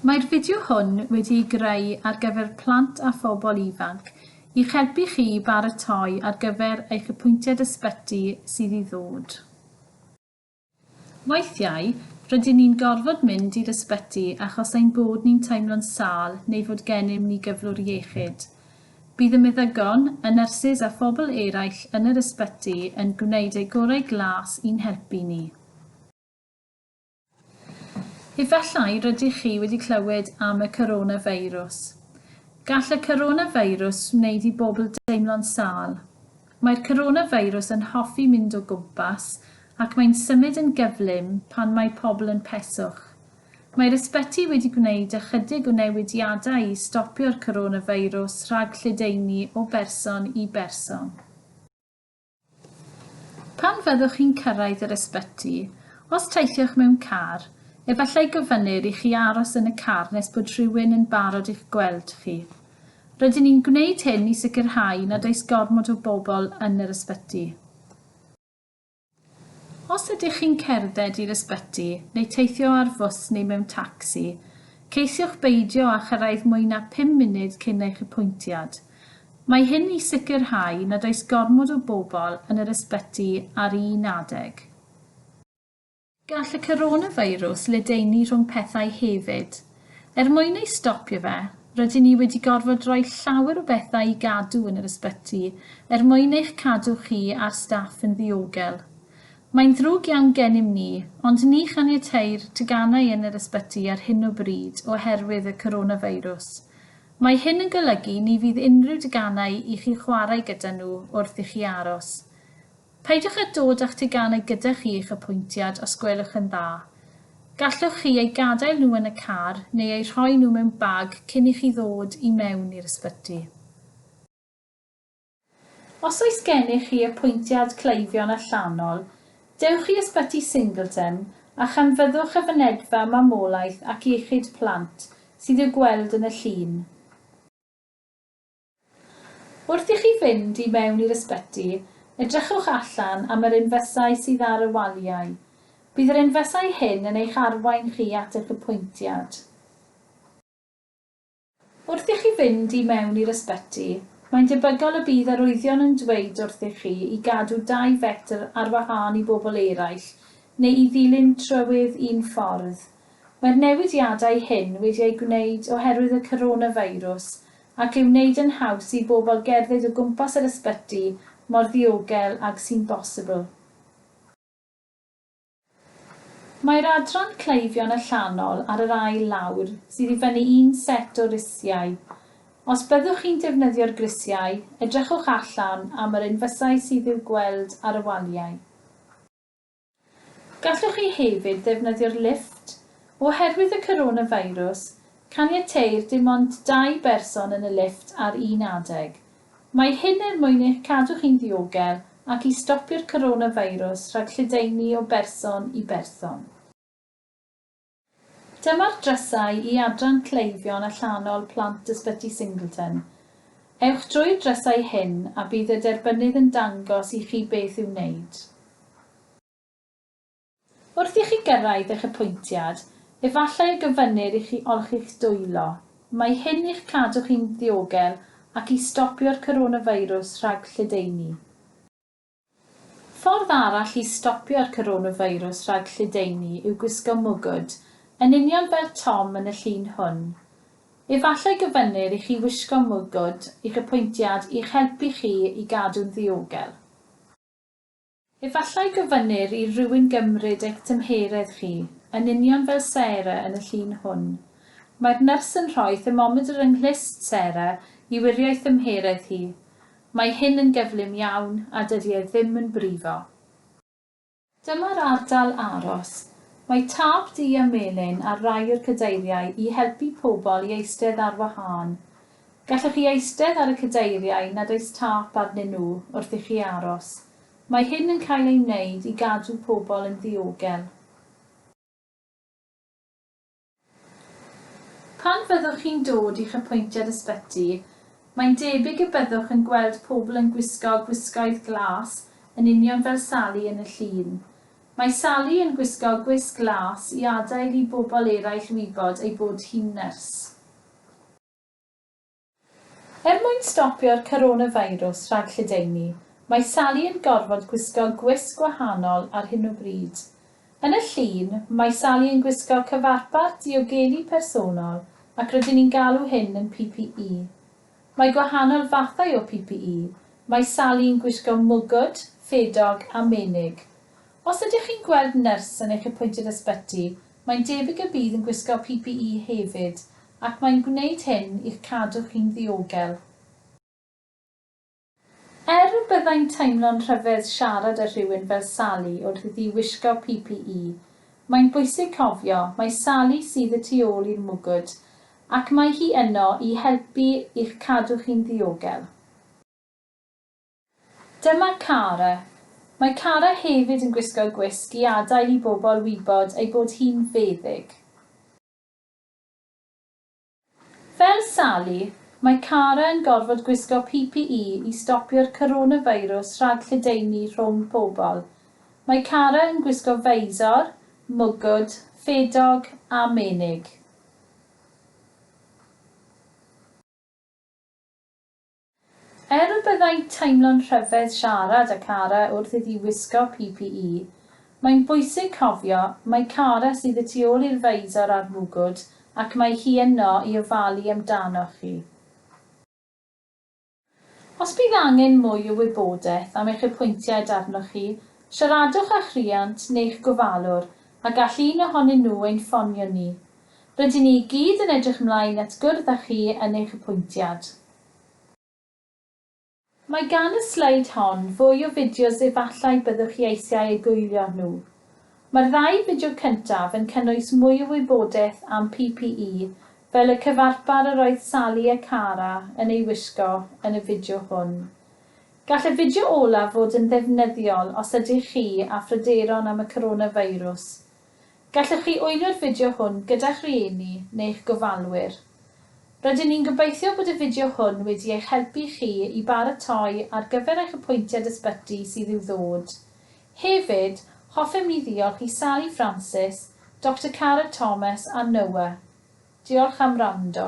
Mae'r fideo hwn wedi'i greu ar gyfer plant a phobl ifanc i'ch helpu chi baratoi ar gyfer eich apwyntiad ysbyty sydd i ddod. Weithiau, rydyn ni'n gorfod mynd i'r ysbyty achos ein bod ni'n teimlo'n sâl neu fod gennym ni gyflwr iechyd. Bydd y meddygon, y nyrsys a phobl eraill yn yr ysbyty yn gwneud eu gorau glas i'n helpu ni. Efallai rydych chi wedi clywed am y coronafeirws. Gall y coronafeirws wneud i bobl deimlo'n sâl. Mae'r coronafeirws yn hoffi mynd o gwmpas ac mae'n symud yn gyflym pan mae pobl yn peswch. Mae'r ysbyty wedi gwneud ychydig o newidiadau i stopio'r coronafeirws rhag lledaenu o berson i berson. Pan fyddwch chi'n cyrraedd yr ysbyty, os teithiwch mewn car, efallai gofynnir i chi aros yn y car nes bod rhywun yn barod i'ch gweld chi. Rydyn ni'n gwneud hyn i sicrhau nad oes gormod o bobl yn yr ysbyty. Os ydych chi'n cerdded i'r ysbyty neu teithio ar fws neu mewn tacsi, ceisiwch beidio a chyrraedd mwy na 5 munud cyn eich apwyntiad. Mae hyn i sicrhau nad oes gormod o bobl yn yr ysbyty ar un adeg. Gall y coronafeirws ledaenu rhwng pethau hefyd. Mwyn ei stopio fe, rydyn ni wedi gorfod rhoi llawer o bethau i gadw yn yr ysbyty mwyn eich cadw chi a'r staff yn ddiogel. Mae'n ddrwg iawn gennym ni, ond ni chaniateir teganau yn yr ysbyty ar hyn o bryd oherwydd y coronafeirws. Mae hyn yn golygu ni fydd unrhyw teganau i chi chwarae gyda nhw wrth i chi aros. Peidiwch â dod â'ch teganau gyda chi eich apwyntiad os gwelwch yn dda. Gallwch chi eu gadael nhw yn y car neu eu rhoi nhw mewn bag cyn i chi ddod i mewn i'r ysbyty. Os oes gennych chi apwyntiad Cleifion Allanol, dewch i ysbyty Singleton a chanfyddwch y fynedfa mamolaeth ac iechyd plant sydd i'w gweld yn y llun. Wrth i chi fynd i mewn i'r ysbyty, edrychwch allan am yr unfysau sydd ar y waliau. Bydd yr unfysau hyn yn eich arwain chi at eich apwyntiad. Wrth i chi fynd i mewn i'r ysbyty, mae'n debygol y bydd arwyddion yn dweud wrth i chi i gadw 2 fetr ar wahân i bobl eraill neu i ddilyn trywydd un ffordd. Mae'r newidiadau hyn wedi'u gwneud oherwydd y coronafeirws ac i'w wneud yn haws i bobl gerdded o gwmpas yr ysbyty mor ddiogel ag sy'n bosibl. Mae'r Adran Cleifion Allanol ar yr ail lawr sydd i fyny 1 set o risiau. Os byddwch chi'n defnyddio'r grisiau, edrychwch allan am yr unfysau sydd i'w gweld ar y waliau. Gallwch chi hefyd ddefnyddio'r lifft. Oherwydd y coronafeirws, caniateir dim ond 2 berson yn y lifft ar un adeg. Mae hyn mwyn eich cadw chi'n ddiogel ac i stopio'r coronafeirws rhag lledaenu o berson i berson. Dyma'r drysau i Adran Cleifion Allanol plant ysbyty Singleton. Ewch drwy'r drysau hyn a bydd y derbynydd yn dangos i chi beth i'w wneud. Wrth i chi gyrraedd eich apwyntiad, efallai y gofynnir i chi olchi'ch dwylo. Mae hyn i'ch cadw chi'n ddiogel ac i stopio'r coronafeirws rhag lledaenu. Ffordd arall i stopio'r coronafeirws rhag lledaenu yw gwisgo mwgwd, yn union fel Tom yn y llun hwn. Efallai gofynnir i chi wisgo mwgwd i'ch apwyntiad i'ch helpu chi i gadw'n ddiogel. Efallai gofynnir i rywun gymryd eich tymheredd chi, yn union fel Sarah yn y llun hwn. Mae'r nyrs yn rhoi thermomedr yng nghlist Sarah i wirio ei tymheredd hi. Mae hyn yn gyflym iawn a dydy e ddim yn brifo. Dyma'r ardal aros. Mae tap du a melyn ar rai o'r cadeiriau i helpu pobl i eistedd ar wahân. Gallwch chi eistedd ar y cadeiriau nad oes tap arnyn nhw wrth i chi aros. Mae hyn yn cael ei wneud i gadw pobl yn ddiogel. Pan fyddwch chi'n dod i'ch apwyntiad ysbyty, mae'n debyg y byddwch yn gweld pobl yn gwisgo gwisgoedd glas yn union fel Sally yn y llun. Mae Sally yn gwisgo gwisg glas i adael i bobl eraill wybod ei bod hi'n nyrs. Mwyn stopio'r coronafeirws rhag lledaenu, mae Sally yn gorfod gwisgo gwisg gwahanol ar hyn o bryd. Yn y llun, mae Sally yn gwisgo cyfarpart diogelu personol ac rydyn ni'n galw hyn yn PPE. Mae gwahanol fathau o PPE. Mae Sally yn gwisgo mwgwd, ffedog a menig. Os ydych chi'n gweld nyrs yn eich apwyntiad ysbyty, mae'n debyg y bydd yn gwisgo PPE hefyd, ac mae'n gwneud hyn i'ch cadw chi'n ddiogel. Byddai'n teimlo'n rhyfedd siarad â rhywun fel Sally wrth iddi wisgo PPE, mae'n bwysig cofio mae Sally sydd y tu ôl i'r mwgwd, ac mae hi yno i helpu i'ch cadw chi'n ddiogel. Dyma Cara. Mae Cara hefyd yn gwisgo gwisg i adael i bobl wybod ei bod hi'n feddyg. Fel Sally, mae Cara yn gorfod gwisgo PPE i stopio'r coronafeirws rhag lledaenu rhwng pobl. Mae Cara yn gwisgo feisor, mwgwd, ffedog a menig. Byddai'n teimlo'n rhyfedd siarad â Cara wrth iddi wisgo PPE, mae'n bwysig cofio mae Cara sydd y tu ôl i'r feisor a'r mwgwd ac mae hi yno i ofalu amdano chi. Os bydd angen mwy o wybodaeth am eich apwyntiad arnoch chi, siaradwch â'ch rhiant neu'ch gofalwr a gall un ohonyn nhw ein ffonio ni. Rydyn ni gyd yn edrych ymlaen at gwrdd â chi yn eich apwyntiad. Mae gan y sleid hon fwy o fideos efallai byddwch chi eisiau eu gwylio nhw. Mae'r ddau fideo cyntaf yn cynnwys mwy o wybodaeth am PPE, fel y cyfarpar yr oedd Sally a Cara yn ei wisgo yn y fideo hwn. Gall y fideo olaf fod yn ddefnyddiol os ydych chi a phryderon am y coronafeirws. Gallwch chi wylio'r fideo hwn gyda'ch rhieni neu'ch gofalwyr. Rydyn ni'n gobeithio bod y fideo hwn wedi eich helpu chi i baratoi ar gyfer eich apwyntiad ysbyty sydd i'w ddod. Hefyd, hoffem ni ddiolch i Sally Francis, Dr Cara Thomas a Noah. Diolch am wrando.